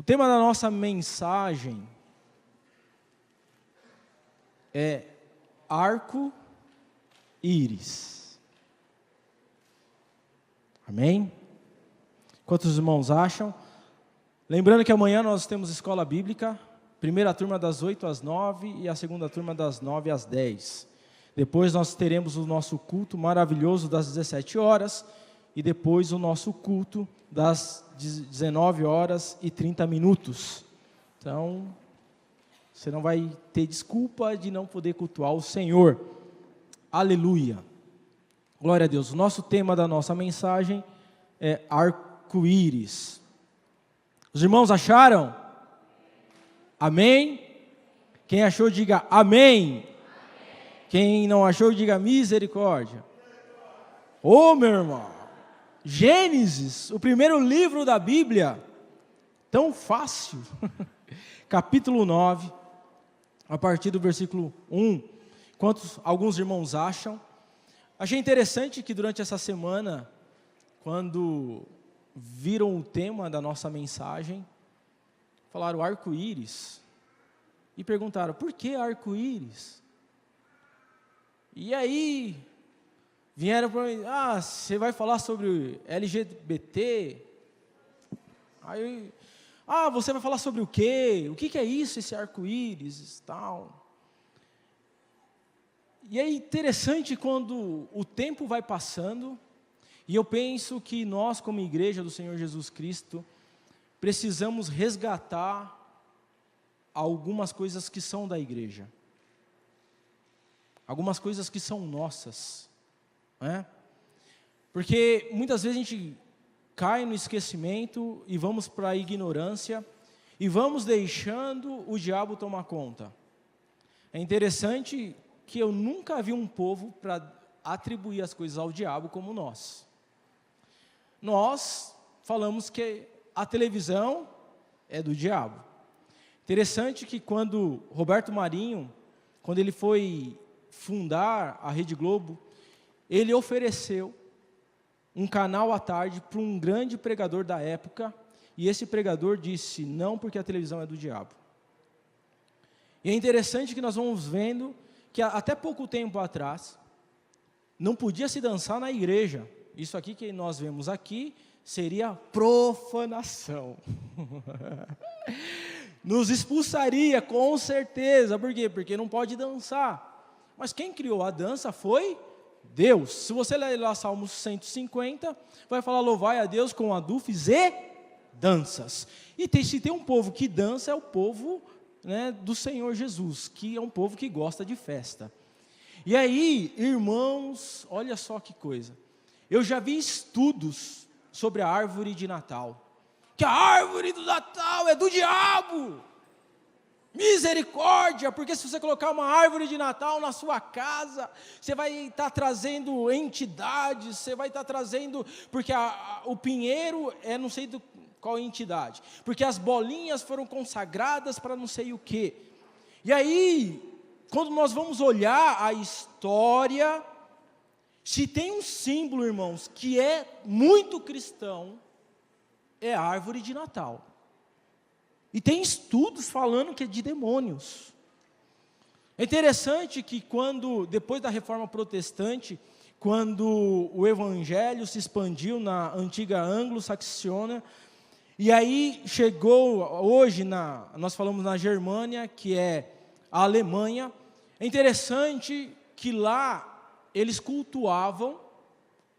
tema da nossa mensagem é arco-íris. Amém? Quantos irmãos acham? Lembrando que amanhã nós temos escola bíblica, primeira turma das 8 às 9 e a segunda turma das 9 às 10. Depois nós teremos o nosso culto maravilhoso das 17 horas e depois o nosso culto das 19 horas e 30 minutos. Então, você não vai ter desculpa de não poder cultuar o Senhor. Aleluia. Glória a Deus. O nosso tema da nossa mensagem é arco-íris. Os irmãos acharam? Amém? Quem achou, diga amém. Quem não achou, diga misericórdia. Ô, meu irmão, Gênesis, o primeiro livro da Bíblia, tão fácil. Capítulo 9, a partir do versículo 1. Enquanto alguns irmãos acham, achei interessante que durante essa semana, quando viram o tema da nossa mensagem, falaram arco-íris, e perguntaram, por que arco-íris? E aí, vieram para mim, você vai falar sobre LGBT? Aí, você vai falar sobre o quê? O que é isso, esse arco-íris e tal? E é interessante quando o tempo vai passando, e eu penso que nós, como igreja do Senhor Jesus Cristo, precisamos resgatar algumas coisas que são da igreja. Algumas coisas que são nossas, né? Porque muitas vezes a gente cai no esquecimento e vamos para a ignorância e vamos deixando o diabo tomar conta. É interessante que eu nunca vi um povo para atribuir as coisas ao diabo como nós. Nós falamos que a televisão é do diabo. Interessante que quando Roberto Marinho, quando ele foi fundar a Rede Globo, ele ofereceu um canal à tarde para um grande pregador da época, e esse pregador disse, não, porque a televisão é do diabo. E é interessante que nós vamos vendo que até pouco tempo atrás, não podia se dançar na igreja. Isso aqui que nós vemos aqui, seria profanação. Nos expulsaria, com certeza. Por quê? Porque não pode dançar. Mas quem criou a dança foi Deus. Se você ler lá Salmos 150, vai falar, louvai a Deus com adufes e danças. E se tem um povo que dança, é o povo, né, do Senhor Jesus, que é um povo que gosta de festa. E aí, irmãos, olha só que coisa. Eu já vi estudos sobre a árvore de Natal. Que a árvore do Natal é do diabo. Misericórdia, porque se você colocar uma árvore de Natal na sua casa, você vai estar trazendo entidades, você vai estar trazendo, porque o pinheiro é não sei qual entidade, porque as bolinhas foram consagradas para não sei o quê. E aí, quando nós vamos olhar a história, se tem um símbolo, irmãos, que é muito cristão, é a árvore de Natal. E tem estudos falando que é de demônios. É interessante que depois da reforma protestante, quando o evangelho se expandiu na antiga anglo-saxônia, e aí chegou hoje, nós falamos na Germânia, que é a Alemanha, é interessante que lá eles cultuavam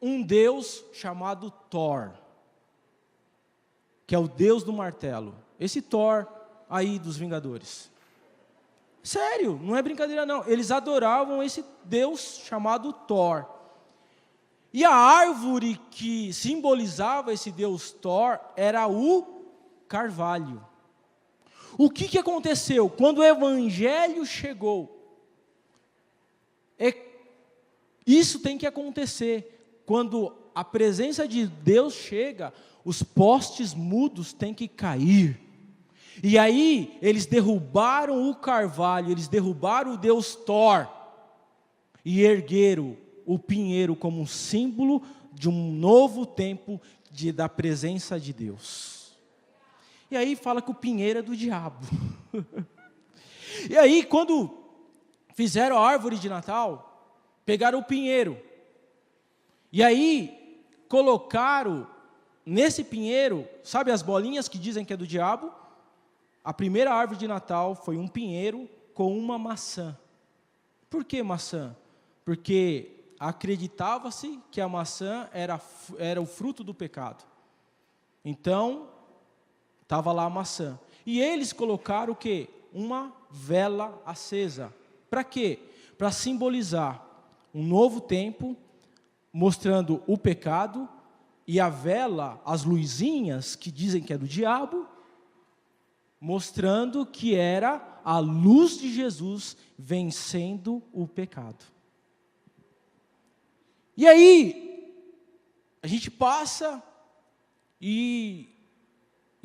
um deus chamado Thor, que é o deus do martelo. Esse Thor aí dos Vingadores. Sério, não é brincadeira não. Eles adoravam esse Deus chamado Thor. E a árvore que simbolizava esse Deus Thor era o carvalho. O que aconteceu? Quando o evangelho chegou, isso tem que acontecer. Quando a presença de Deus chega, os postes mudos têm que cair. E aí, eles derrubaram o carvalho, eles derrubaram o Deus Thor, e ergueram o pinheiro como um símbolo de um novo tempo da presença de Deus. E aí fala que o pinheiro é do diabo. E aí, quando fizeram a árvore de Natal, pegaram o pinheiro. E aí, colocaram nesse pinheiro, sabe as bolinhas que dizem que é do diabo? A primeira árvore de Natal foi um pinheiro com uma maçã. Por que maçã? Porque acreditava-se que a maçã era o fruto do pecado. Então, estava lá a maçã. E eles colocaram o quê? Uma vela acesa. Para quê? Para simbolizar um novo tempo, mostrando o pecado, e a vela, as luzinhas, que dizem que é do diabo, mostrando que era a luz de Jesus vencendo o pecado. E aí, a gente passa e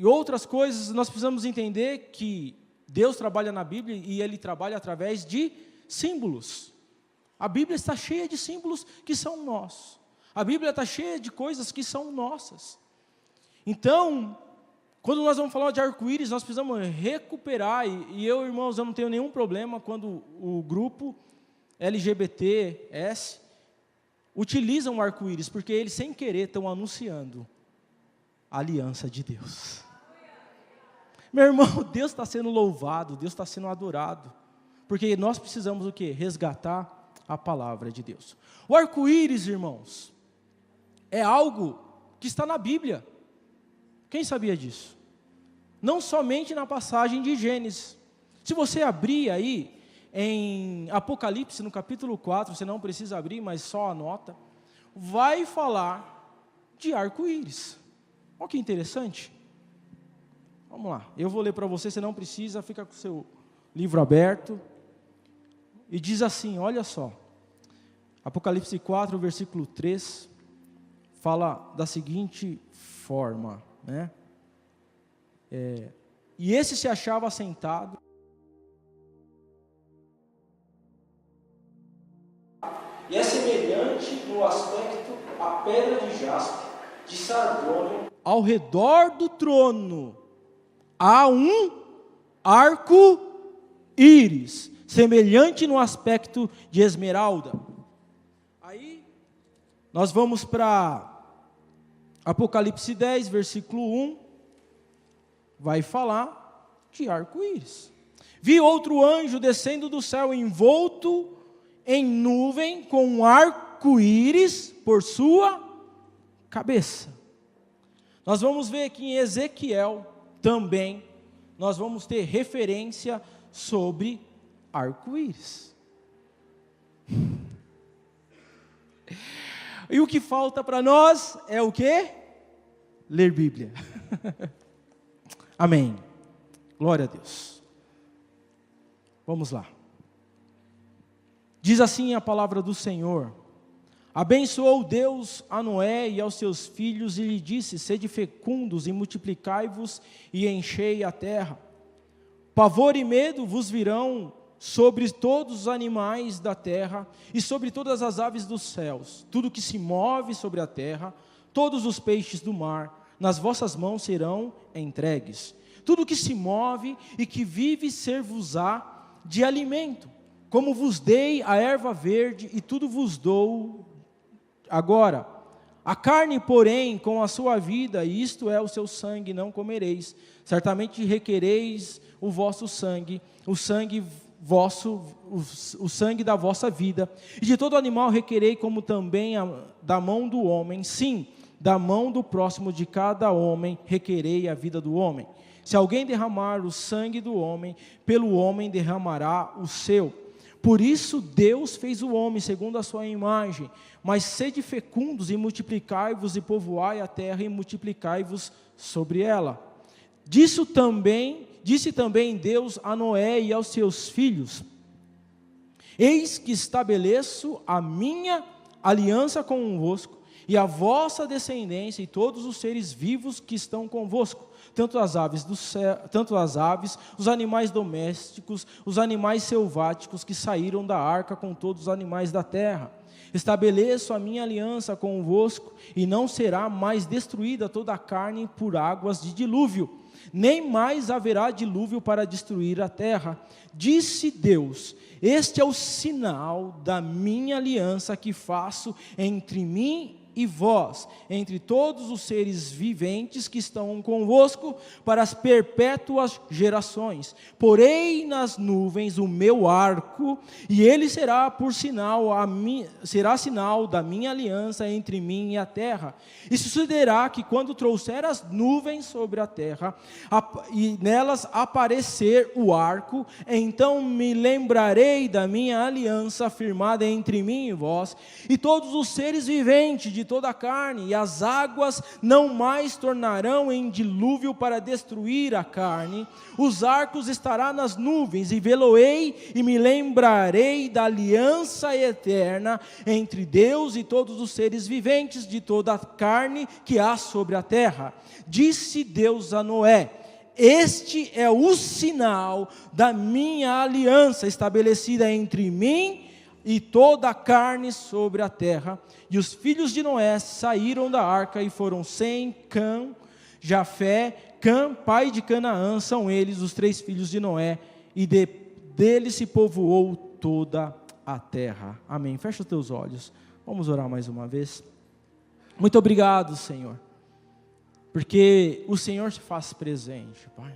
outras coisas, nós precisamos entender que Deus trabalha na Bíblia e Ele trabalha através de símbolos. A Bíblia está cheia de símbolos que são nossos. A Bíblia está cheia de coisas que são nossas. Então, quando nós vamos falar de arco-íris, nós precisamos recuperar, e eu, irmãos, eu não tenho nenhum problema quando o grupo LGBTS utilizam o arco-íris, porque eles, sem querer, estão anunciando a aliança de Deus. Meu irmão, Deus está sendo louvado, Deus está sendo adorado, porque nós precisamos o quê? Resgatar a palavra de Deus. O arco-íris, irmãos, é algo que está na Bíblia. Quem sabia disso? Não somente na passagem de Gênesis. Se você abrir aí em Apocalipse, no capítulo 4, você não precisa abrir, mas só anota, vai falar de arco-íris. Olha que interessante. Vamos lá, eu vou ler para você, você não precisa, fica com o seu livro aberto. E diz assim, olha só, Apocalipse 4, versículo 3, fala da seguinte forma, né? E esse se achava sentado, e é semelhante no aspecto à pedra de jaspe, de sardônio. Ao redor do trono há um arco-íris, semelhante no aspecto de esmeralda. Aí, nós vamos para Apocalipse 10, versículo 1, vai falar de arco-íris. Vi outro anjo descendo do céu, envolto em nuvem, com um arco-íris por sua cabeça. Nós vamos ver que em Ezequiel também, nós vamos ter referência sobre arco-íris. E o que falta para nós é o quê? Ler Bíblia. Amém. Glória a Deus. Vamos lá. Diz assim a palavra do Senhor: abençoou Deus a Noé e aos seus filhos e lhe disse: sede fecundos e multiplicai-vos e enchei a terra. Pavor e medo vos virão sobre todos os animais da terra e sobre todas as aves dos céus, tudo que se move sobre a terra, todos os peixes do mar, nas vossas mãos serão entregues. Tudo que se move e que vive ser-vos-á de alimento, como vos dei a erva verde e tudo vos dou agora. A carne, porém, com a sua vida, isto é o seu sangue, não comereis. Certamente requereis o vosso sangue, o sangue vosso, o sangue da vossa vida. E de todo animal requerei, como também da mão do homem, sim, da mão do próximo de cada homem requerei a vida do homem. Se alguém derramar o sangue do homem, pelo homem derramará o seu. Por isso Deus fez o homem segundo a sua imagem, mas sede fecundos e multiplicai-vos e povoai a terra e multiplicai-vos sobre ela. Disse também Deus a Noé e aos seus filhos: eis que estabeleço a minha aliança convosco e a vossa descendência e todos os seres vivos que estão convosco, tanto as aves do céu, tanto as aves, os animais domésticos, os animais selváticos que saíram da arca com todos os animais da terra. estabeleço a minha aliança convosco, e não será mais destruída toda a carne por águas de dilúvio, nem mais haverá dilúvio para destruir a terra. Disse Deus: este é o sinal da minha aliança que faço entre mim e vós, entre todos os seres viventes que estão convosco, para as perpétuas gerações. Porei nas nuvens o meu arco, e ele será por sinal, será sinal da minha aliança entre mim e a terra. E sucederá que quando trouxer as nuvens sobre a terra, e nelas aparecer o arco, então me lembrarei da minha aliança firmada entre mim e vós, e todos os seres viventes de toda a carne, e as águas não mais tornarão em dilúvio para destruir a carne. Os arcos estará nas nuvens, e vê-lo-ei, e me lembrarei da aliança eterna entre Deus e todos os seres viventes de toda a carne que há sobre a terra. Disse Deus a Noé: este é o sinal da minha aliança estabelecida entre mim e toda a carne sobre a terra. E os filhos de Noé saíram da arca e foram Sem, Cã, Jafé. Cã, pai de Canaã, são eles os 3 filhos de Noé, e dele se povoou toda a terra. Amém. Fecha os teus olhos, vamos orar mais uma vez. Muito obrigado, Senhor, porque o Senhor se faz presente, Pai.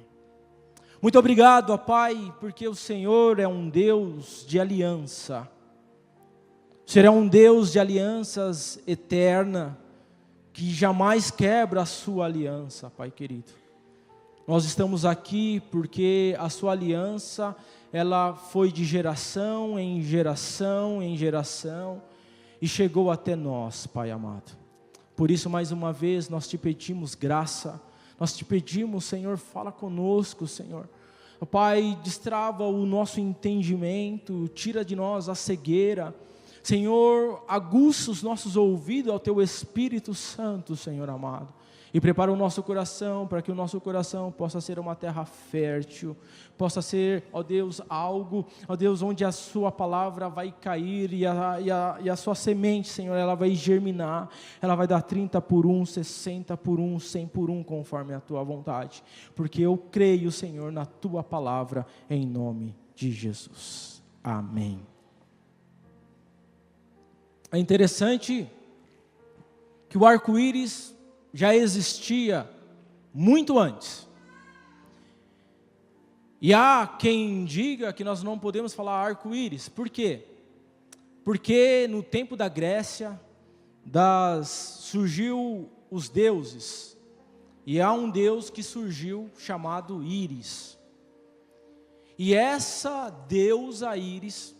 Muito obrigado, ó Pai, porque o Senhor é um Deus de aliança. O Senhor é um Deus de alianças eterna, que jamais quebra a sua aliança, Pai querido. Nós estamos aqui porque a sua aliança, ela foi de geração em geração em geração, e chegou até nós, Pai amado. Por isso, mais uma vez, nós te pedimos graça, nós te pedimos, Senhor, fala conosco, Senhor. Pai, destrava o nosso entendimento, tira de nós a cegueira. Senhor, aguça os nossos ouvidos ao Teu Espírito Santo, Senhor amado. E prepara o nosso coração, para que o nosso coração possa ser uma terra fértil, possa ser, ó Deus, algo, ó Deus, onde a sua palavra vai cair, e a sua semente, Senhor, ela vai germinar, ela vai dar 30 por 1, 60 por 1, 100 por 1, conforme a tua vontade, porque eu creio, Senhor, na tua palavra, em nome de Jesus. Amém. É interessante que o arco-íris já existia muito antes. E há quem diga que nós não podemos falar arco-íris. Por quê? Porque no tempo da Grécia, surgiu os deuses. E há um deus que surgiu chamado Íris. E essa deusa Íris,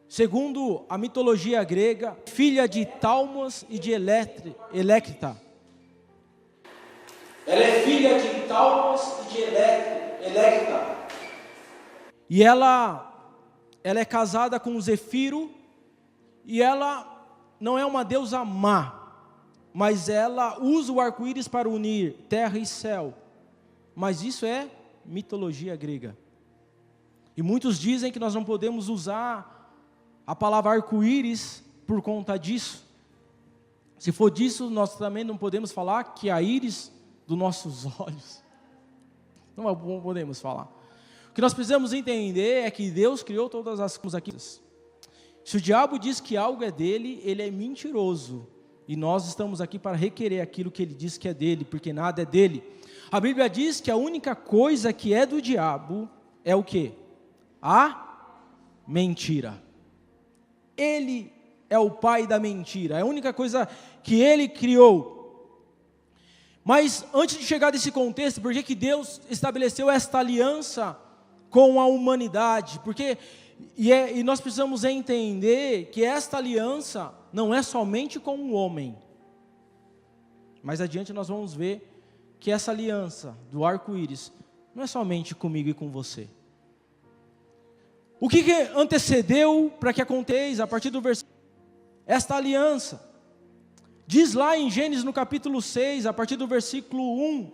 segundo a mitologia grega, filha de Talmos e de Electra. Ela é filha de Talmos e de Electra. E ela é casada com Zefiro, e ela não é uma deusa má, mas ela usa o arco-íris para unir terra e céu. Mas isso é mitologia grega. E muitos dizem que nós não podemos usar a palavra arco-íris por conta disso. Se for disso, nós também não podemos falar que a íris dos nossos olhos. Não podemos falar. O que nós precisamos entender é que Deus criou todas as coisas aqui. Se o diabo diz que algo é dele, ele é mentiroso. E nós estamos aqui para requerer aquilo que ele diz que é dele, porque nada é dele. A Bíblia diz que a única coisa que é do diabo é o quê? A mentira. Ele é o pai da mentira, é a única coisa que ele criou. Mas antes de chegar nesse contexto, por que Deus estabeleceu esta aliança com a humanidade? E nós precisamos entender que esta aliança não é somente com o homem. Mais adiante nós vamos ver que essa aliança do arco-íris não é somente comigo e com você. O que antecedeu para que aconteça a partir do versículo? Esta aliança. Diz lá em Gênesis no capítulo 6, a partir do versículo 1.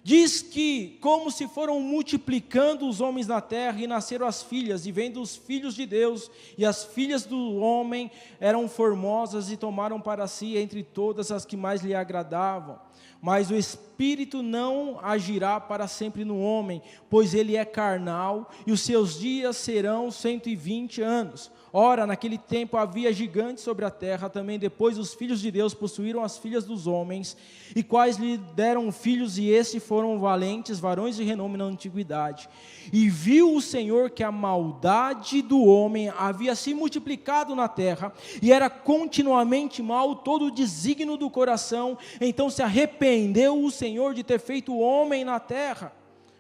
Diz que como se foram multiplicando os homens na terra, e nasceram as filhas, e vendo os filhos de Deus, e as filhas do homem eram formosas, e tomaram para si entre todas as que mais lhe agradavam. Mas o Espírito não agirá para sempre no homem, pois ele é carnal, e os seus dias serão 120 anos. Ora, naquele tempo havia gigantes sobre a terra, também depois os filhos de Deus possuíram as filhas dos homens, e quais lhe deram filhos, e estes foram valentes, varões de renome na antiguidade. E viu o Senhor que a maldade do homem havia se multiplicado na terra, e era continuamente mal todo o desígnio do coração, então se arrependeu o Senhor de ter feito o homem na terra.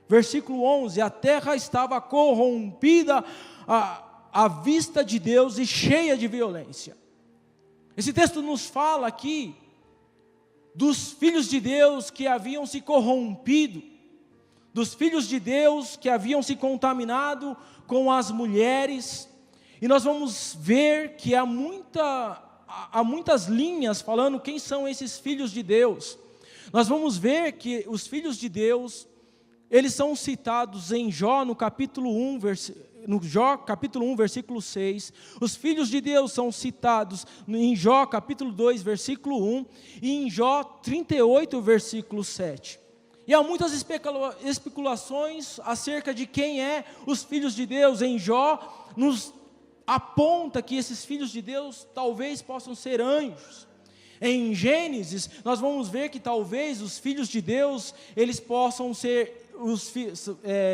Versículo 11, a terra estava corrompida à vista de Deus e cheia de violência. Esse texto nos fala aqui dos filhos de Deus que haviam se corrompido, dos filhos de Deus que haviam se contaminado com as mulheres, e nós vamos ver que há muitas linhas falando quem são esses filhos de Deus. Nós vamos ver que os filhos de Deus, eles são citados em Jó, no capítulo 1, versículo 6, os filhos de Deus são citados em Jó, capítulo 2, versículo 1, e em Jó 38, versículo 7. E há muitas especulações acerca de quem é os filhos de Deus. Em Jó, nos aponta que esses filhos de Deus talvez possam ser anjos. Em Gênesis, nós vamos ver que talvez os filhos de Deus, eles possam ser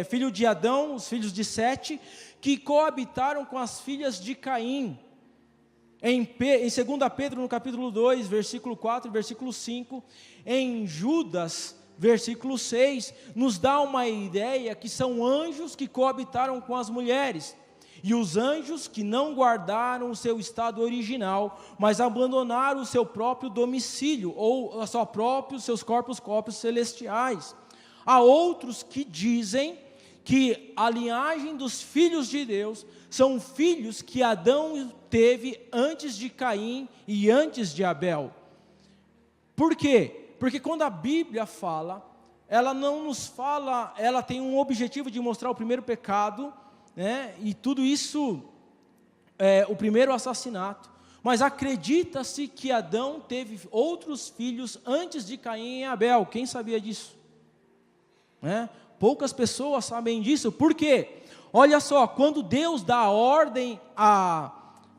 filho de Adão, os filhos de Sete, que coabitaram com as filhas de Caim. Em 2 Pedro, no capítulo 2, versículo 4 e versículo 5, em Judas, versículo 6, nos dá uma ideia que são anjos que coabitaram com as mulheres. E os anjos que não guardaram o seu estado original, mas abandonaram o seu próprio domicílio, ou seus corpos celestiais. Há outros que dizem que a linhagem dos filhos de Deus são filhos que Adão teve antes de Caim e antes de Abel. Por quê? Porque quando a Bíblia fala, ela não nos fala, ela tem um objetivo de mostrar o primeiro pecado, né? E tudo isso, o primeiro assassinato. Mas acredita-se que Adão teve outros filhos antes de Caim e Abel. Quem sabia disso? Poucas pessoas sabem disso. Por quê? Olha só, quando Deus dá a ordem,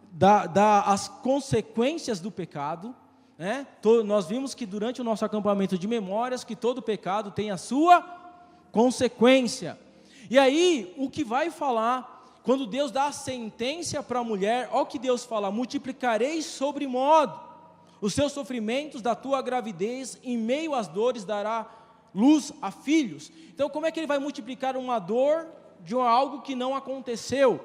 dá as consequências do pecado, nós vimos que durante o nosso acampamento de memórias, que todo pecado tem a sua consequência. E aí, o que vai falar, quando Deus dá a sentença para a mulher, olha o que Deus fala: multiplicarei sobremodo os seus sofrimentos da tua gravidez, em meio às dores dará luz a filhos. Então, como é que ele vai multiplicar uma dor de algo que não aconteceu?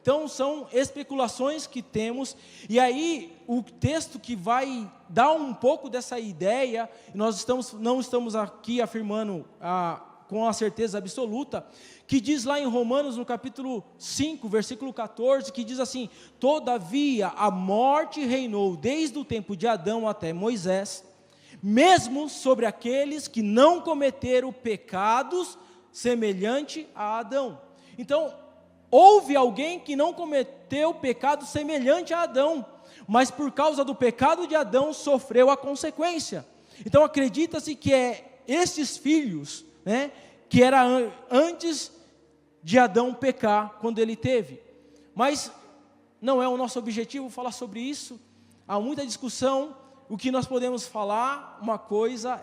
Então, são especulações que temos, e aí o texto que vai dar um pouco dessa ideia, nós não estamos aqui afirmando com a certeza absoluta, que diz lá em Romanos, no capítulo 5, versículo 14, que diz assim: todavia a morte reinou desde o tempo de Adão até Moisés, mesmo sobre aqueles que não cometeram pecados semelhante a Adão. Então, houve alguém que não cometeu pecado semelhante a Adão, mas por causa do pecado de Adão sofreu a consequência. Então acredita-se que esses filhos, que era antes de Adão pecar, quando ele teve. Mas não é o nosso objetivo falar sobre isso. Há muita discussão. O que nós podemos falar, uma coisa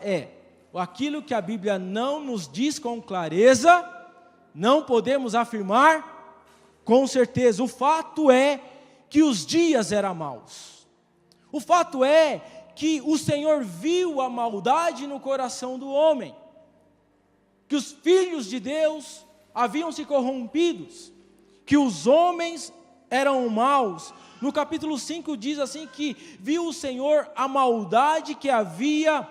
aquilo que a Bíblia não nos diz com clareza, não podemos afirmar com certeza. O fato é que os dias eram maus. O fato é que o Senhor viu a maldade no coração do homem, que os filhos de Deus haviam se corrompidos, que os homens eram maus. No capítulo 5 diz assim que viu o Senhor a maldade que havia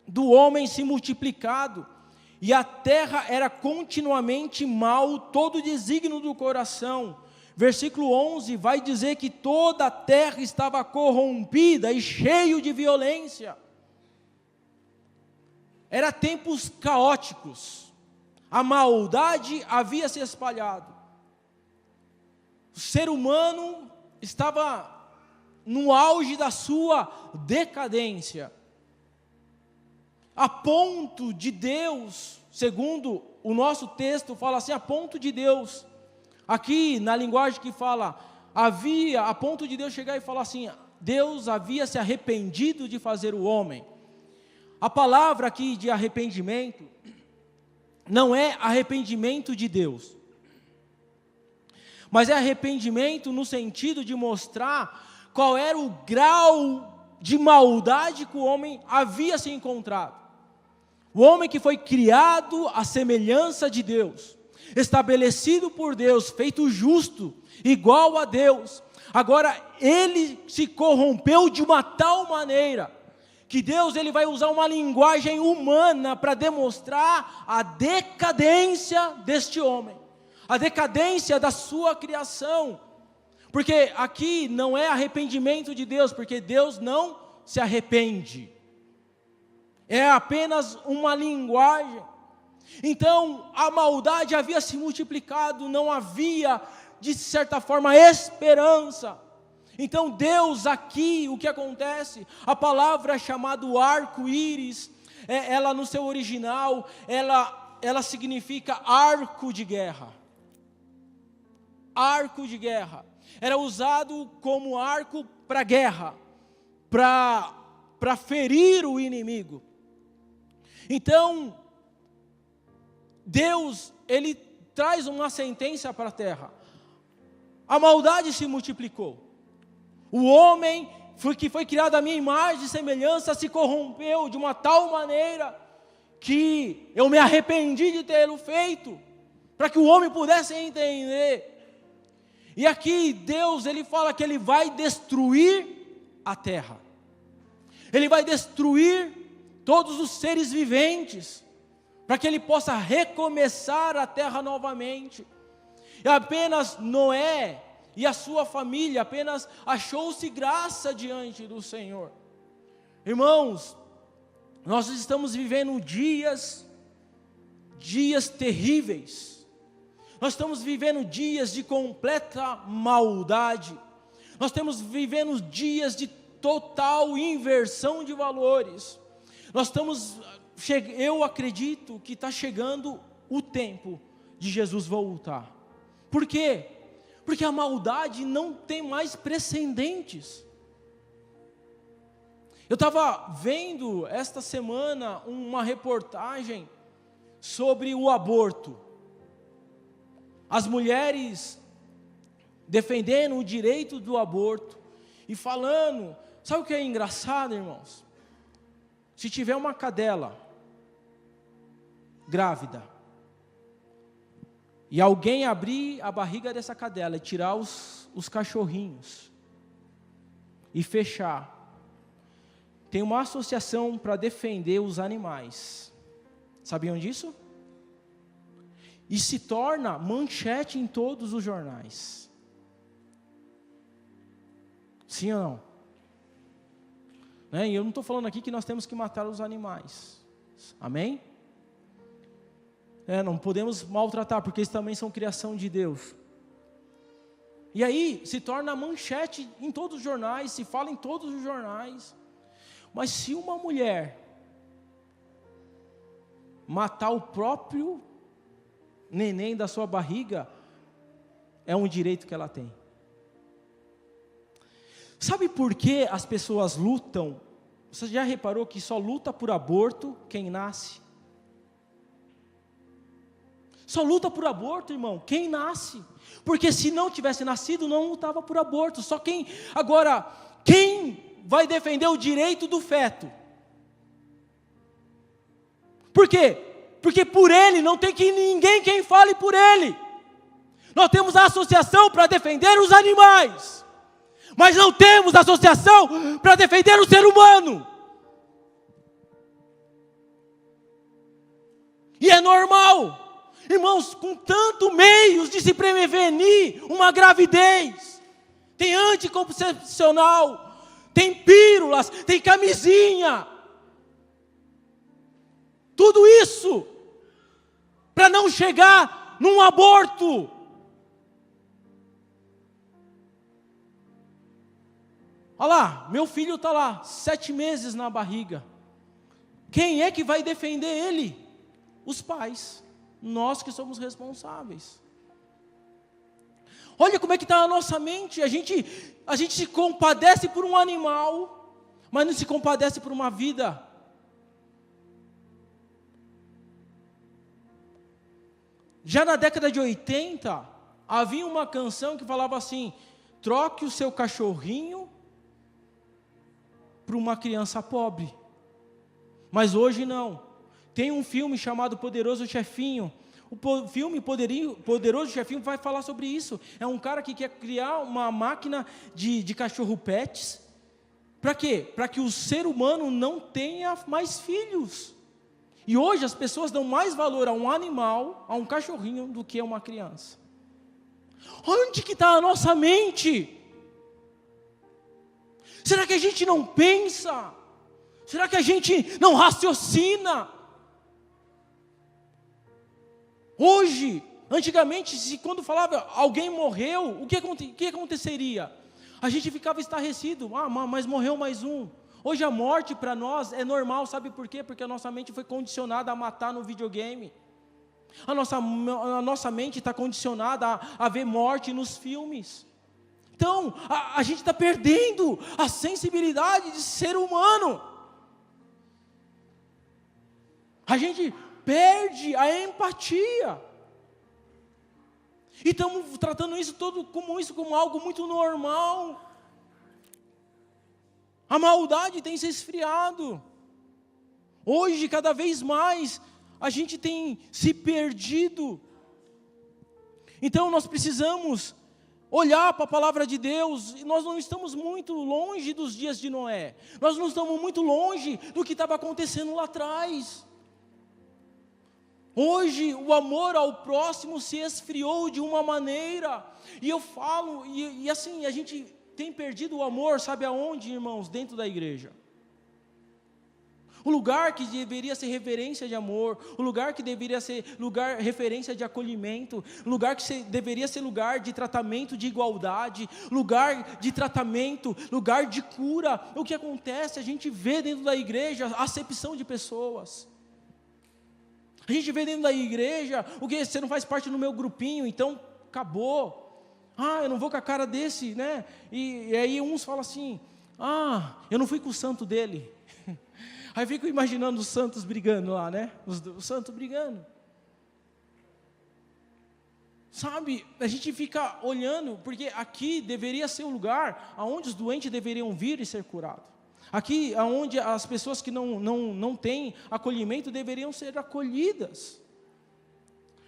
do homem se multiplicado, e a terra era continuamente mal, todo o desígnio do coração. Versículo 11 vai dizer que toda a terra estava corrompida e cheio de violência. Era tempos caóticos. A maldade havia se espalhado. O ser humano estava no auge da sua decadência. A ponto de Deus, segundo o nosso texto, fala assim, a ponto de Deus, aqui na linguagem que fala, havia, a ponto de Deus chegar e falar assim, Deus havia se arrependido de fazer o homem. A palavra aqui de arrependimento, não é arrependimento de Deus, mas é arrependimento no sentido de mostrar qual era o grau de maldade que o homem havia se encontrado. O homem que foi criado à semelhança de Deus, estabelecido por Deus, feito justo, igual a Deus. Agora, ele se corrompeu de uma tal maneira, que Deus ele vai usar uma linguagem humana para demonstrar a decadência deste homem, a decadência da sua criação. Porque aqui não é arrependimento de Deus, porque Deus não se arrepende. É apenas uma linguagem. Então, a maldade havia se multiplicado, não havia, de certa forma, esperança. Então, Deus aqui, o que acontece? A palavra chamada arco-íris, ela no seu original, ela significa arco de guerra. Arco de guerra. Era usado como arco para guerra, para ferir o inimigo. Então, Deus, ele traz uma sentença para a terra. A maldade se multiplicou. O homem que foi criado à minha imagem e semelhança se corrompeu de uma tal maneira que eu me arrependi de tê-lo feito, para que o homem pudesse entender. E aqui Deus, ele fala que ele vai destruir a terra. Ele vai destruir todos os seres viventes, para que ele possa recomeçar a terra novamente. E apenas Noé e a sua família apenas achou-se graça diante do Senhor. Irmãos, nós estamos vivendo dias terríveis. Nós estamos vivendo dias de completa maldade. Nós estamos vivendo dias de total inversão de valores. Eu acredito que está chegando o tempo de Jesus voltar. Por quê? Porque a maldade não tem mais precedentes. Eu estava vendo esta semana uma reportagem sobre o aborto. As mulheres defendendo o direito do aborto e falando, sabe o que é engraçado, irmãos? Se tiver uma cadela grávida e alguém abrir a barriga dessa cadela e tirar os cachorrinhos e fechar, tem uma associação para defender os animais. Sabiam disso? E se torna manchete em todos os jornais. Sim ou não? E eu não estou falando aqui que nós temos que matar os animais. Amém? Não podemos maltratar, porque eles também são criação de Deus. E aí se torna manchete em todos os jornais, se fala em todos os jornais. Mas se uma mulher matar o próprio neném da sua barriga, é um direito que ela tem. Sabe por que as pessoas lutam? Você já reparou que só luta por aborto quem nasce? Só luta por aborto, irmão, quem nasce. Porque se não tivesse nascido, não lutava por aborto. Só quem... Agora, quem vai defender o direito do feto? Por quê? Porque por ele não tem ninguém quem fale por ele. Nós temos a associação para defender os animais, mas não temos associação para defender o ser humano. E é normal, irmãos, com tanto meios de se prevenir uma gravidez. Tem anticoncepcional, tem pílulas, tem camisinha. Tudo isso para não chegar num aborto. Olha lá, meu filho está lá, 7 meses na barriga. Quem é que vai defender ele? Os pais. Nós que somos responsáveis. Olha como é que está a nossa mente. A gente se compadece por um animal, mas não se compadece por uma vida. Já na década de 80, havia uma canção que falava assim: troque o seu cachorrinho para uma criança pobre. Mas hoje não. Tem um filme chamado Poderoso Chefinho. O filme Poderoso Chefinho vai falar sobre isso. É um cara que quer criar uma máquina de cachorro pets. Para quê? Para que o ser humano não tenha mais filhos. E hoje as pessoas dão mais valor a um animal, a um cachorrinho, do que a uma criança. Onde que está a nossa mente? Será que a gente não pensa? Será que a gente não raciocina? Hoje, antigamente, quando falava alguém morreu, o que aconteceria? A gente ficava estarrecido, mas morreu mais um. Hoje a morte para nós é normal, sabe por quê? Porque a nossa mente foi condicionada a matar no videogame. A nossa mente está condicionada a ver morte nos filmes. Então, a gente está perdendo a sensibilidade de ser humano. A gente perde a empatia. E estamos tratando isso como algo muito normal. A maldade tem se esfriado. Hoje, cada vez mais, a gente tem se perdido. Então, nós precisamos olhar para a palavra de Deus. E nós não estamos muito longe dos dias de Noé. Nós não estamos muito longe do que estava acontecendo lá atrás. Hoje, o amor ao próximo se esfriou de uma maneira. E eu falo, e assim, a gente tem perdido o amor, sabe aonde, irmãos? Dentro da igreja. O lugar que deveria ser referência de amor, o lugar que deveria ser referência de acolhimento, lugar que deveria ser lugar de tratamento de igualdade, lugar de tratamento, lugar de cura. O que acontece? A gente vê dentro da igreja a acepção de pessoas. A gente vê dentro da igreja, o que você não faz parte do meu grupinho, então acabou. Eu não vou com a cara desse, né? E aí uns falam assim: eu não fui com o santo dele. Aí eu fico imaginando os santos brigando lá, né? Os santos brigando. Sabe, a gente fica olhando, porque aqui deveria ser o lugar onde os doentes deveriam vir e ser curados. Aqui, onde as pessoas que não têm acolhimento deveriam ser acolhidas.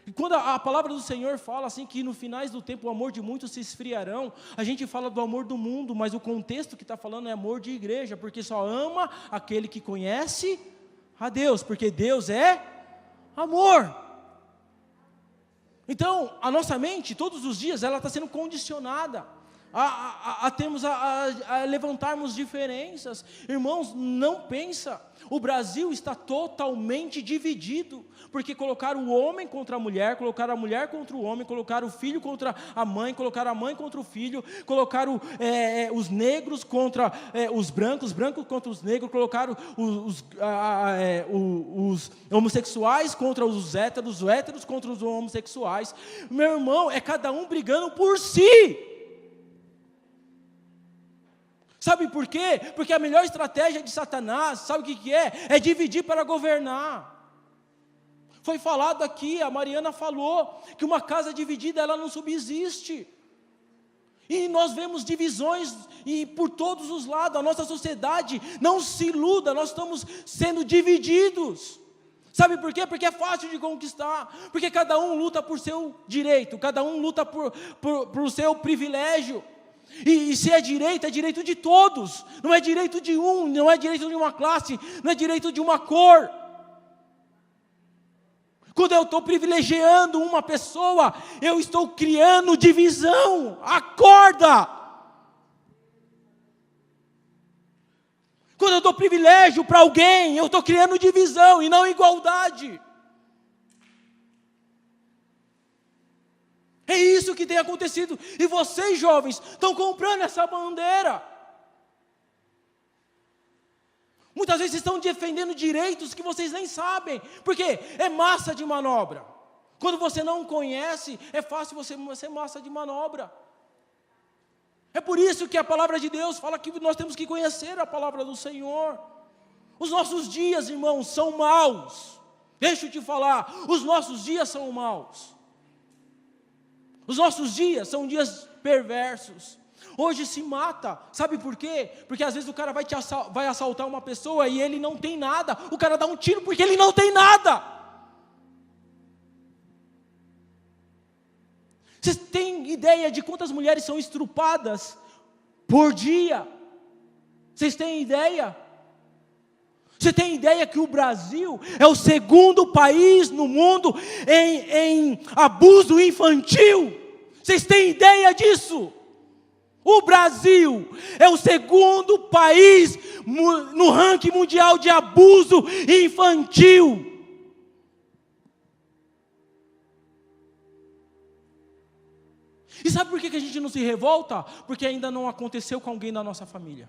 E quando a palavra do Senhor fala assim que no finais do tempo o amor de muitos se esfriarão, a gente fala do amor do mundo, mas o contexto que está falando é amor de igreja, porque só ama aquele que conhece a Deus, porque Deus é amor. Então, a nossa mente, todos os dias, ela está sendo condicionada a levantarmos diferenças. Irmãos, não pensa, o Brasil está totalmente dividido, porque colocaram o homem contra a mulher contra o homem, colocaram o filho contra a mãe, colocaram a mãe contra o filho, colocaram os negros contra os brancos contra os negros, colocaram os homossexuais contra os héteros contra os homossexuais. Meu irmão, é cada um brigando por si. Sabe por quê? Porque a melhor estratégia de Satanás, sabe o que é? É dividir para governar. Foi falado aqui, a Mariana falou, que uma casa dividida, ela não subsiste. E nós vemos divisões por todos os lados. A nossa sociedade, não se iluda, nós estamos sendo divididos. Sabe por quê? Porque é fácil de conquistar. Porque cada um luta por seu direito, cada um luta por o seu privilégio. E se é direito de todos. Não é direito de um, não é direito de uma classe, não é direito de uma cor. Quando eu estou privilegiando uma pessoa, eu estou criando divisão. Acorda! Quando eu dou privilégio para alguém, eu estou criando divisão e não igualdade. É isso que tem acontecido. E vocês, jovens, estão comprando essa bandeira. Muitas vezes estão defendendo direitos que vocês nem sabem. Porque é massa de manobra. Quando você não conhece, é fácil você ser massa de manobra. É por isso que a palavra de Deus fala que nós temos que conhecer a palavra do Senhor. Os nossos dias, irmãos, são maus. Deixa eu te falar, os nossos dias são maus. Os nossos dias são dias perversos. Hoje se mata, sabe por quê? Porque às vezes o cara vai assaltar uma pessoa e ele não tem nada. O cara dá um tiro porque ele não tem nada. Vocês têm ideia de quantas mulheres são estrupadas por dia? Vocês têm ideia? Você tem ideia que o Brasil é o segundo país no mundo em abuso infantil? Vocês têm ideia disso? O Brasil é o segundo país no ranking mundial de abuso infantil. E sabe por que a gente não se revolta? Porque ainda não aconteceu com alguém da nossa família.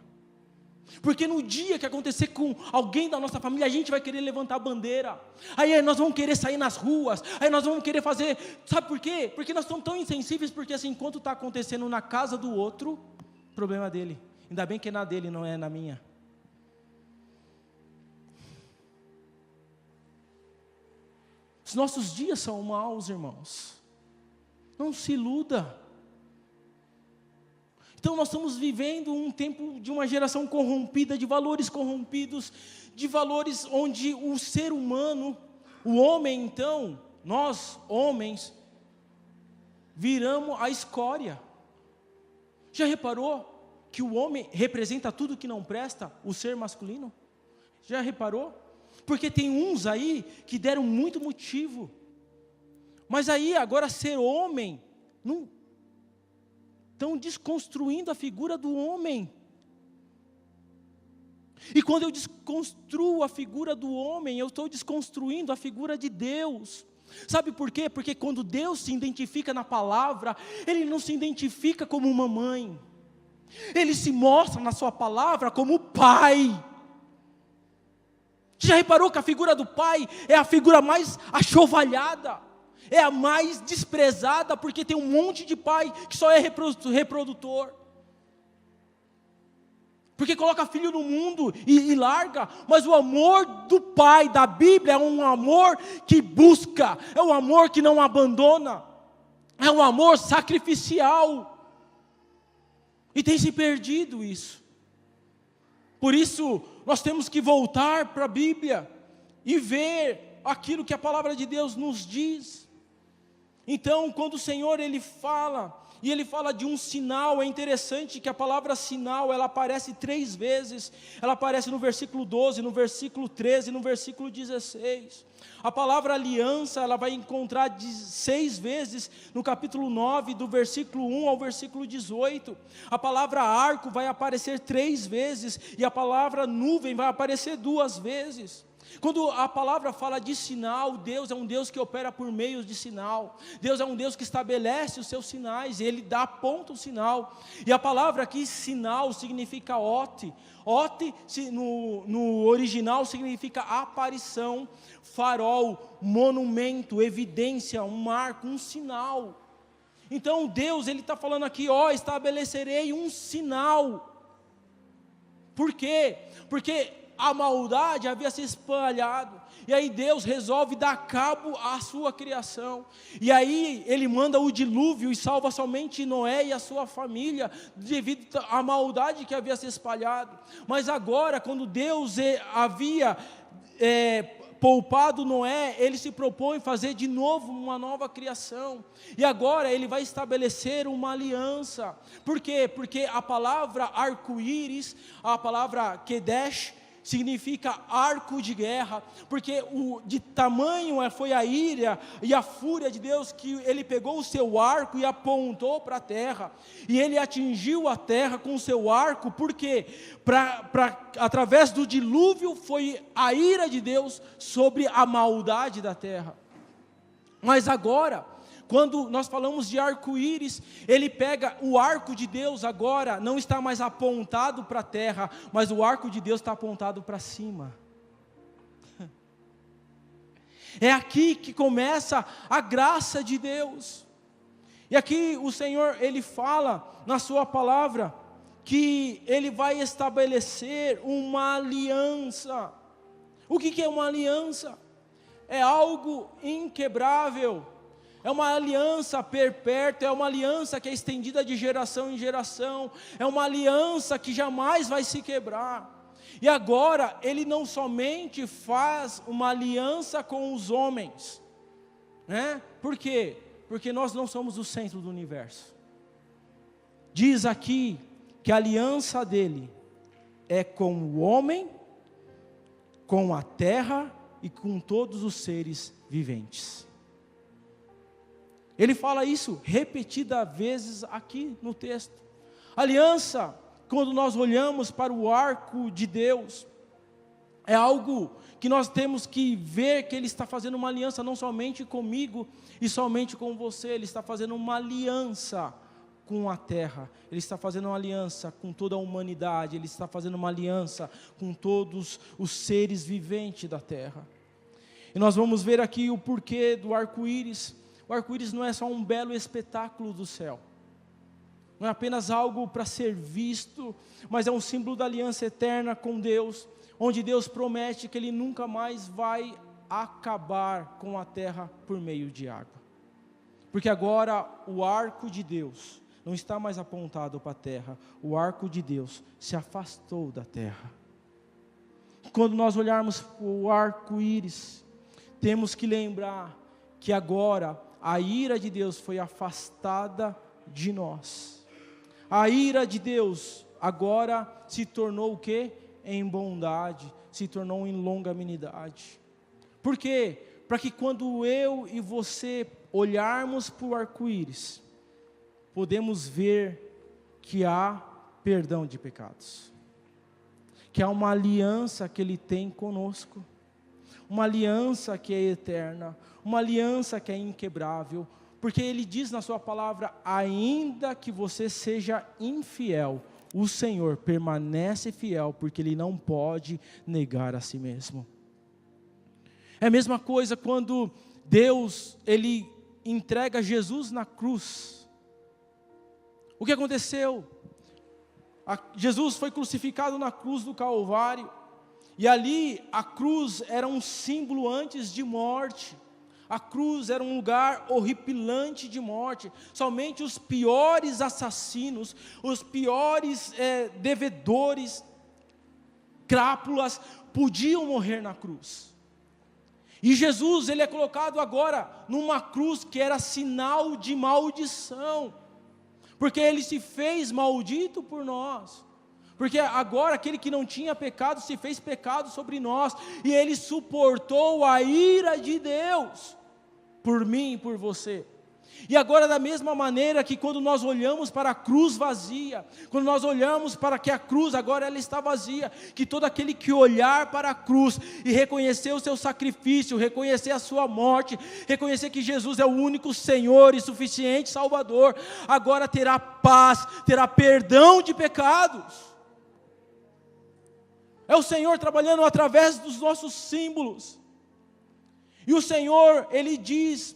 Porque no dia que acontecer com alguém da nossa família, a gente vai querer levantar a bandeira. Aí nós vamos querer sair nas ruas. Aí nós vamos querer fazer... Sabe por quê? Porque nós estamos tão insensíveis. Porque assim, enquanto está acontecendo na casa do outro, problema dele. Ainda bem que é na dele, não é na minha. Os nossos dias são maus, irmãos. Não se iluda. Então nós estamos vivendo um tempo de uma geração corrompida, de valores corrompidos, de valores onde o ser humano, o homem então, nós homens, viramos a escória. Já reparou que o homem representa tudo que não presta, o ser masculino? Já reparou? Porque tem uns aí que deram muito motivo. Mas aí agora ser homem, não... Estão desconstruindo a figura do homem. E quando eu desconstruo a figura do homem, eu estou desconstruindo a figura de Deus. Sabe por quê? Porque quando Deus se identifica na palavra, Ele não se identifica como uma mãe. Ele se mostra na sua palavra como Pai. Já reparou que a figura do Pai é a figura mais achovalhada? É a mais desprezada, porque tem um monte de pai que só é reprodutor. Porque coloca filho no mundo e larga. Mas o amor do pai da Bíblia é um amor que busca. É um amor que não abandona. É um amor sacrificial. E tem se perdido isso. Por isso, nós temos que voltar para a Bíblia e ver aquilo que a palavra de Deus nos diz. Então, quando o Senhor Ele fala de um sinal, é interessante que a palavra sinal, ela aparece 3 vezes. Ela aparece no versículo 12, no versículo 13 e no versículo 16. A palavra aliança, ela vai encontrar 6 vezes no capítulo 9, do versículo 1 ao versículo 18. A palavra arco vai aparecer 3 vezes, e a palavra nuvem vai aparecer 2 vezes. Quando a palavra fala de sinal, Deus é um Deus que opera por meio de sinal. Deus é um Deus que estabelece os seus sinais, e Ele dá ponto ao sinal. E a palavra aqui, sinal, significa ote. Ote, no original, significa aparição, farol, monumento, evidência, um marco, um sinal. Então Deus, Ele está falando aqui, estabelecerei um sinal. Por quê? Porque a maldade havia se espalhado, e aí Deus resolve dar cabo à sua criação, e aí Ele manda o dilúvio e salva somente Noé e a sua família, devido à maldade que havia se espalhado. Mas agora, quando Deus havia poupado Noé, Ele se propõe fazer de novo uma nova criação, e agora Ele vai estabelecer uma aliança. Por quê? Porque a palavra arco-íris, a palavra Kedesh, significa arco de guerra, porque de tamanho foi a ira e a fúria de Deus, que ele pegou o seu arco e apontou para a terra, e ele atingiu a terra com o seu arco, porque através do dilúvio foi a ira de Deus sobre a maldade da terra. Mas agora, quando nós falamos de arco-íris, ele pega o arco de Deus agora, não está mais apontado para a terra, mas o arco de Deus está apontado para cima. É aqui que começa a graça de Deus. E aqui o Senhor, Ele fala na sua palavra, que Ele vai estabelecer uma aliança. O que é uma aliança? É algo inquebrável. É uma aliança perpétua, é uma aliança que é estendida de geração em geração, é uma aliança que jamais vai se quebrar. E agora, ele não somente faz uma aliança com os homens, né? Por quê? Porque nós não somos o centro do universo. Diz aqui que a aliança dele é com o homem, com a terra e com todos os seres viventes. Ele fala isso repetidas vezes aqui no texto. Aliança, quando nós olhamos para o arco de Deus, é algo que nós temos que ver que Ele está fazendo uma aliança não somente comigo e somente com você, Ele está fazendo uma aliança com a terra, Ele está fazendo uma aliança com toda a humanidade, Ele está fazendo uma aliança com todos os seres viventes da terra. E nós vamos ver aqui o porquê do arco-íris. O arco-íris não é só um belo espetáculo do céu, não é apenas algo para ser visto, mas é um símbolo da aliança eterna com Deus, onde Deus promete que Ele nunca mais vai acabar com a terra por meio de água, porque agora o arco de Deus não está mais apontado para a terra, o arco de Deus se afastou da terra. Quando nós olharmos o arco-íris, temos que lembrar que agora a ira de Deus foi afastada de nós. A ira de Deus agora se tornou o quê? Em bondade, se tornou em longanimidade. Por quê? Para que quando eu e você olharmos para o arco-íris, podemos ver que há perdão de pecados, que há uma aliança que Ele tem conosco, uma aliança que é eterna, uma aliança que é inquebrável, porque Ele diz na sua palavra, ainda que você seja infiel, o Senhor permanece fiel, porque Ele não pode negar a si mesmo. É a mesma coisa quando Deus, Ele entrega Jesus na cruz. O que aconteceu? Jesus foi crucificado na cruz do Calvário, e ali a cruz era um símbolo antes de morte. A cruz era um lugar horripilante de morte. Somente os piores assassinos, os piores devedores, crápulas, podiam morrer na cruz. E Jesus, Ele é colocado agora numa cruz que era sinal de maldição, porque Ele se fez maldito por nós. Porque agora aquele que não tinha pecado se fez pecado sobre nós, e Ele suportou a ira de Deus por mim e por você. E agora, da mesma maneira que quando nós olhamos para a cruz vazia, quando nós olhamos para que a cruz agora ela está vazia, que todo aquele que olhar para a cruz e reconhecer o seu sacrifício, reconhecer a sua morte, reconhecer que Jesus é o único Senhor e suficiente Salvador, agora terá paz, terá perdão de pecados. É o Senhor trabalhando através dos nossos símbolos. E o Senhor, Ele diz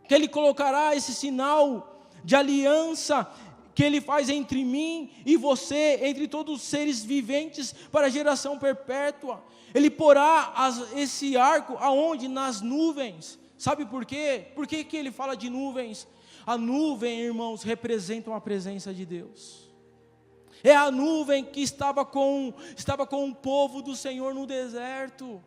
que Ele colocará esse sinal de aliança que Ele faz entre mim e você, entre todos os seres viventes para a geração perpétua. Ele porá esse arco aonde? Nas nuvens. Sabe por quê? Por que Ele fala de nuvens? A nuvem, irmãos, representa a presença de Deus. É a nuvem que estava com o povo do Senhor no deserto.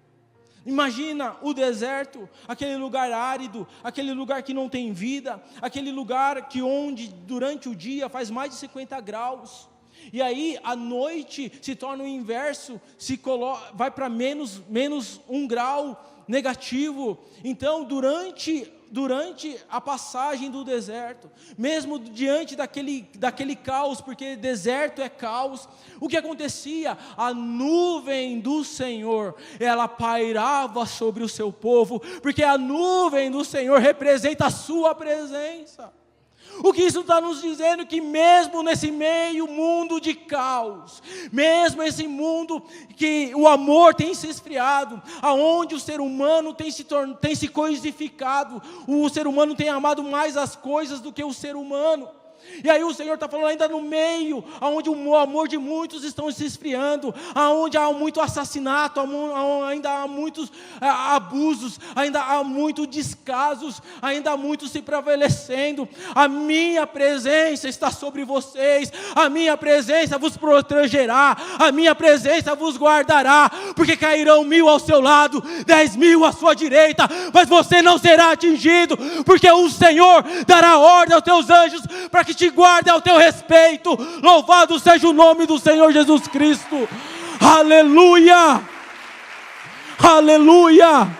Imagina o deserto, aquele lugar árido, aquele lugar que não tem vida, aquele lugar que onde durante o dia faz mais de 50 graus. E aí a noite se torna o inverso, vai para menos 1 grau negativo. Então durante a passagem do deserto, mesmo diante daquele caos, porque deserto é caos, o que acontecia? A nuvem do Senhor, ela pairava sobre o seu povo, porque a nuvem do Senhor representa a sua presença. O que isso está nos dizendo? Que mesmo nesse meio mundo de caos, mesmo esse mundo que o amor tem se esfriado, aonde o ser humano tem se coisificado, o ser humano tem amado mais as coisas do que o ser humano. E aí o Senhor está falando ainda no meio, onde o amor de muitos estão se esfriando, onde há muito assassinato, ainda há muitos abusos, ainda há muitos descasos, ainda há muitos se prevalecendo. A minha presença está sobre vocês, a minha presença vos protegerá, a minha presença vos guardará, porque cairão 1000 ao seu lado, 10.000 à sua direita, mas você não será atingido, porque o Senhor dará ordem aos teus anjos, para que te guarde ao teu respeito. Louvado seja o nome do Senhor Jesus Cristo. Aleluia, aleluia.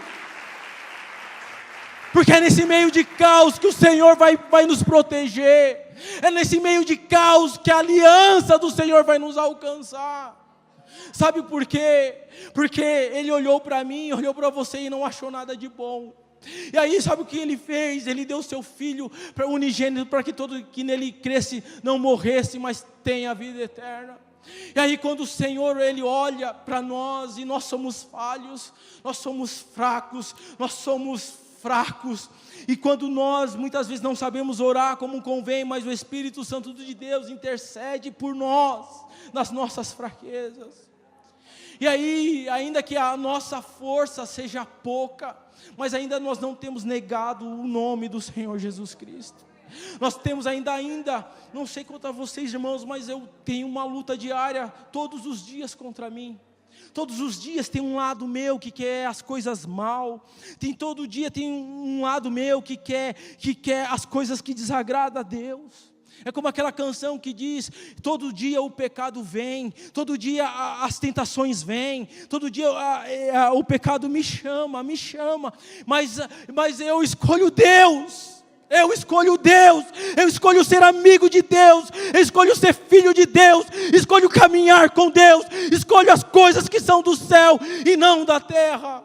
Porque é nesse meio de caos que o Senhor vai nos proteger. É nesse meio de caos que a aliança do Senhor vai nos alcançar. Sabe por quê? Porque Ele olhou para mim, olhou para você e não achou nada de bom. E aí sabe o que Ele fez? Ele deu o seu Filho para unigênito, para que todo que nele cresce não morresse, mas tenha a vida eterna. E aí quando o Senhor Ele olha para nós, e nós somos falhos, nós somos fracos, e quando nós muitas vezes não sabemos orar como convém, mas o Espírito Santo de Deus intercede por nós, nas nossas fraquezas. E aí, ainda que a nossa força seja pouca, mas ainda nós não temos negado o nome do Senhor Jesus Cristo. Nós temos ainda, não sei quanto a vocês, irmãos, mas eu tenho uma luta diária, todos os dias contra mim. Todos os dias tem um lado meu que quer as coisas mal. Todo dia tem um lado meu que quer as coisas que desagradam a Deus. É como aquela canção que diz: todo dia o pecado vem, todo dia as tentações vêm, todo dia o pecado me chama, mas eu escolho Deus, eu escolho ser amigo de Deus, eu escolho ser filho de Deus, escolho caminhar com Deus, escolho as coisas que são do céu e não da terra,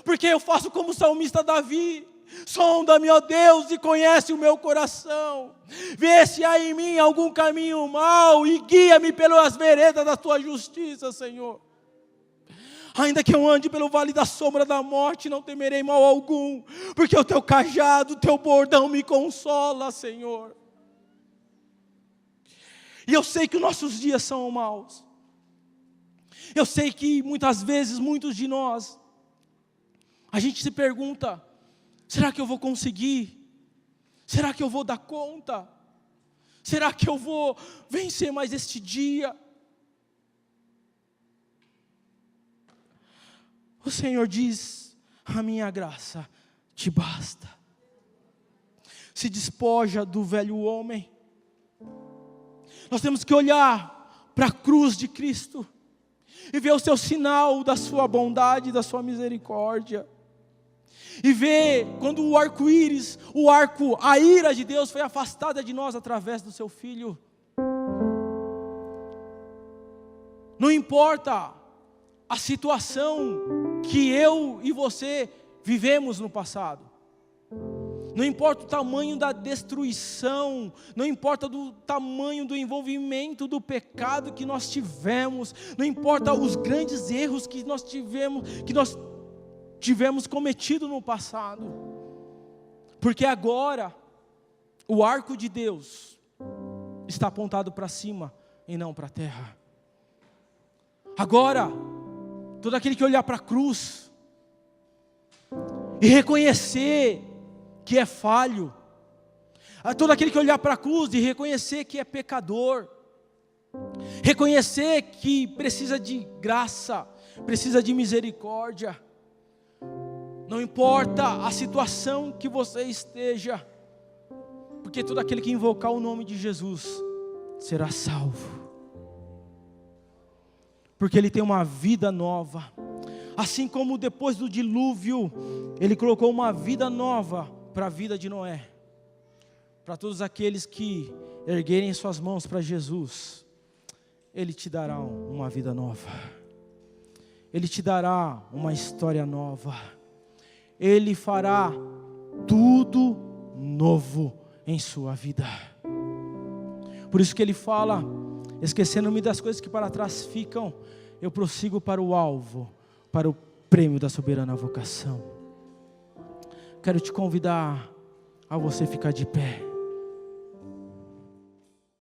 porque eu faço como o salmista Davi: sonda-me, ó Deus, e conhece o meu coração. Vê se há em mim algum caminho mau e guia-me pelas veredas da tua justiça, Senhor. Ainda que eu ande pelo vale da sombra da morte, não temerei mal algum, porque o teu cajado, o teu bordão me consola, Senhor. E eu sei que os nossos dias são maus. Eu sei que muitas vezes, muitos de nós, a gente se pergunta: será que eu vou conseguir? Será que eu vou dar conta? Será que eu vou vencer mais este dia? O Senhor diz: a minha graça te basta. Se despoja do velho homem. Nós temos que olhar para a cruz de Cristo e ver o seu sinal da sua bondade, da sua misericórdia. E ver quando o arco-íris, a ira de Deus foi afastada de nós através do seu Filho. Não importa a situação que eu e você vivemos no passado. Não importa o tamanho da destruição, não importa o tamanho do envolvimento do pecado que nós tivemos, não importa os grandes erros que nós tivemos cometido no passado, porque agora o arco de Deus está apontado para cima e não para a terra. Agora, todo aquele que olhar para a cruz e reconhecer que é falho, todo aquele que olhar para a cruz e reconhecer que é pecador, reconhecer que precisa de graça, precisa de misericórdia. Não importa a situação que você esteja, porque todo aquele que invocar o nome de Jesus será salvo. Porque ele tem uma vida nova. Assim como depois do dilúvio, ele colocou uma vida nova para a vida de Noé. Para todos aqueles que erguerem suas mãos para Jesus, Ele te dará uma vida nova. Ele te dará uma história nova. Ele fará tudo novo em sua vida. Por isso que Ele fala: esquecendo-me das coisas que para trás ficam, eu prossigo para o alvo, para o prêmio da soberana vocação. Quero te convidar a você ficar de pé.